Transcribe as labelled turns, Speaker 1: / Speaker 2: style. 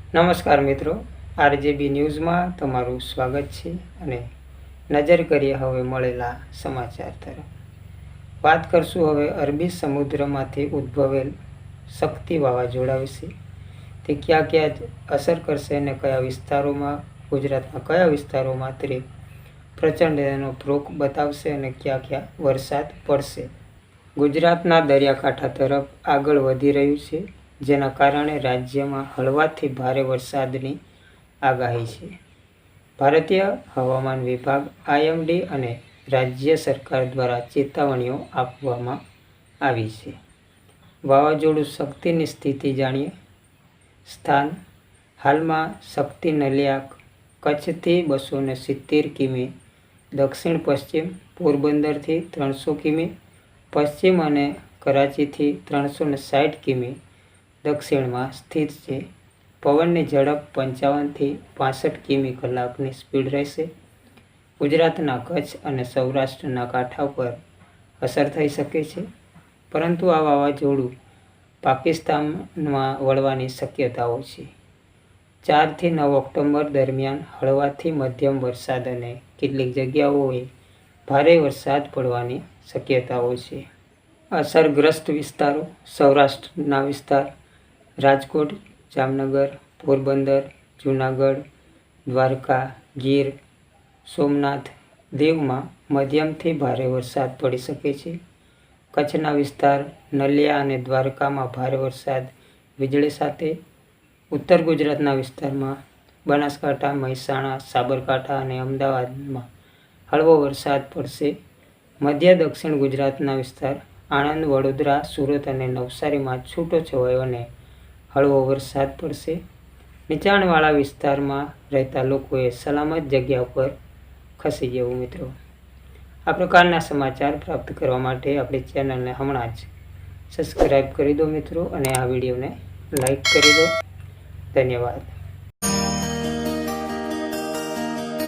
Speaker 1: નમસ્કાર મિત્રો, આરજેબી ન્યૂઝમાં તમારું સ્વાગત છે અને નજર કરીએ હવે મળેલા સમાચાર તરફ. વાત કરશું હવે અરબી સમુદ્રમાંથી ઉદ્ભવેલ શક્તિ વાવાઝોડા વિશે. તે ક્યાં ક્યાં અસર કરશે અને કયા વિસ્તારોમાં, ગુજરાતના કયા વિસ્તારોમાં તે પ્રચંડ એનો ભ્રોક બતાવશે અને ક્યાં ક્યાં વરસાદ પડશે. ગુજરાતના દરિયાકાંઠા તરફ આગળ વધી રહ્યું છે, જેના કારણે રાજ્યમાં હળવાથી ભારે વરસાદની આગાહી છે. ભારતીય હવામાન વિભાગ આઈએમડી અને રાજ્ય સરકાર દ્વારા ચેતવણીઓ આપવામાં આવી છે. વાવાઝોડું શક્તિની સ્થિતિ જાણીએ. સ્થાન: હાલમાં શક્તિ નલિયા કચ્છથી 270 કિમી, દક્ષિણ પશ્ચિમ પોરબંદરથી 300 કિમી પશ્ચિમ અને કરાચીથી 360 કિમી દક્ષિણમાં સ્થિત છે. પવનની ઝડપ 55 થી 65 કિમી કલાકની સ્પીડ રહેશે. ગુજરાતના કચ્છ અને સૌરાષ્ટ્રના કાંઠા પર અસર થઈ શકે છે, પરંતુ આ વાવાઝોડું પાકિસ્તાનમાં વળવાની શક્યતાઓ છે. 4 થી 9 ઓક્ટોબર દરમિયાન હળવાથી મધ્યમ વરસાદ અને કેટલીક જગ્યાઓએ ભારે વરસાદ પડવાની શક્યતાઓ છે. અસરગ્રસ્ત વિસ્તારો: સૌરાષ્ટ્રના વિસ્તાર રાજકોટ, જામનગર, પોરબંદર, જૂનાગઢ, દ્વારકા, ગીર સોમનાથ, દીવમાં મધ્યમથી ભારે વરસાદ પડી શકે છે. કચ્છના વિસ્તાર નલિયા અને દ્વારકામાં ભારે વરસાદ વીજળી સાથે. ઉત્તર ગુજરાતના વિસ્તારમાં બનાસકાંઠા, મહેસાણા, સાબરકાંઠા અને અમદાવાદમાં હળવો વરસાદ પડશે. મધ્ય દક્ષિણ ગુજરાતના વિસ્તાર આણંદ, વડોદરા, સુરત અને નવસારીમાં છૂટોછવાયો અને હળવો વરસાદ પડશે. નીચાણવાળા વિસ્તારમાં રહેતા લોકોએ સલામત જગ્યા પર ખસી જવું. મિત્રો, આ પ્રકારના સમાચાર પ્રાપ્ત કરવા માટે આપણી ચેનલને હમણાં જ સબસ્ક્રાઈબ કરી દો મિત્રો, અને આ વિડીયોને લાઈક કરી દો. ધન્યવાદ.